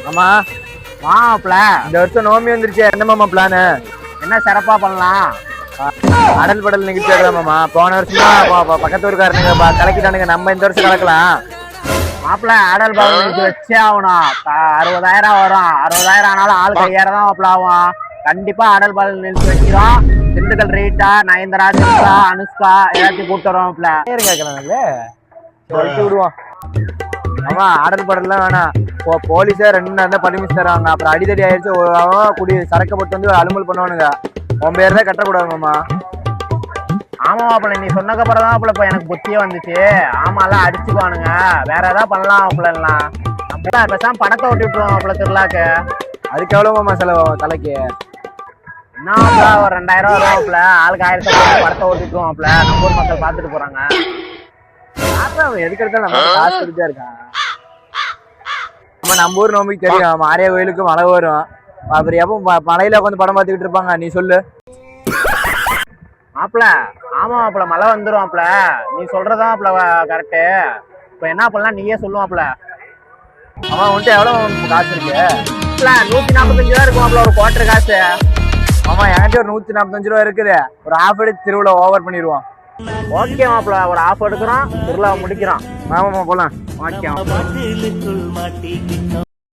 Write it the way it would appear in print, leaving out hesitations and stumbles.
ஆமா மாப்பிள இந்த வருஷம் நோம்பி வந்துருச்சு. என்ன மாமா பிளானு? என்ன சிறப்பா பண்ணலாம்? அடல் படல் நிகழ்ச்சி மாமா. போன வருஷம் பக்கத்து ஊருக்காரனுங்க கலக்கிட்டானுங்க. நம்ம இந்த வருஷம் கலக்கலாம். மாப்பிள ஆடல் பாடல் வச்சே ஆகணும். 60,000 வரும். 60,000 ஆனாலும் ஆளுக்கு 5,000 தான் மாப்பிள ஆகும். கண்டிப்பா ஆடல் பாடல் நிறுத்தி வைக்கிறோம். திண்டுக்கல் ரீட்டா, நயன்தாரா, திரிஷா, அனுஷ்கா எல்லாத்தையும் கூப்பிட்டு வரோம் மாப்பிள. கேட்கலாம்ல சொல்லிட்டு விடுவோம். ஆமா ஆடல் படல்லாம் வேணாம். போலீஸே 2 நேரம் பர்மிஷன் தராங்க. அப்புறம் அடிதடி ஆயிடுச்சு. குடி சரக்கப்பட்டு வந்து அலுமல் பண்ணுவானுங்க. உன் பேர் தான் கட்டக்கூடாது மாமா. ஆமா மாப்பிள, நீ சொன்னக்கு அப்புறம் தான் மாப்பிள இப்ப எனக்கு புத்தியே வந்துச்சு. ஆமாலாம் அடிச்சுக்குவானுங்க. வேற ஏதாவது பண்ணலாம் மாப்பிள. எல்லாம் நம்ம பேசாம படத்தை ஓட்டி விட்டுருவோம் மாப்பிள திருவிழாக்கு. அதுக்கு எவ்வளவு மாமா செலவு தலைக்கு? என்ன மாப்பிள ஒரு 2,000 வரும் மாப்பிள. ஆளுக்கு 1,000 படத்தை ஓட்டிட்டுருவோம் மாப்பிள. நம்ம ஊர் மக்கள் பாத்துட்டு போறாங்க. எதுக்கு எடுத்தாலும் நம்ம காசு கொடுத்தா இருக்கான். நம்ம ஊர் நோம்பிக்கு தெரியும். மாரியா கோயிலுக்கு மழை வரும். அப்புறம் எப்போ மழையில உட்காந்து படம் பார்த்துக்கிட்டு இருப்பாங்க. நீ சொல்லு மாப்பிள. ஆமா மாப்பிள, மழை வந்துடும் மாப்பிள. நீ சொல்றதா மாப்பிள கரெக்டு. இப்ப என்ன பண்ணலாம் நீயே சொல்லுவாப்ல. அவன் உன்ட்டு எவ்வளவு காசு இருக்கு? 145 ரூபா இருக்கு மாப்பிள ஒரு குவார்டர் காசு. ஆமா என்கிட்ட ஒரு 145 ரூபா இருக்குது. ஒரு ஹாஃப் அடி திருவிழா ஓவர் பண்ணிடுவோம். ஓகே மாப்பிள, ஒரு ஆஃப் எடுக்கிறோம், திருவிழா முடிக்கிறோம். ஆமாமா போலாம். ஓகே.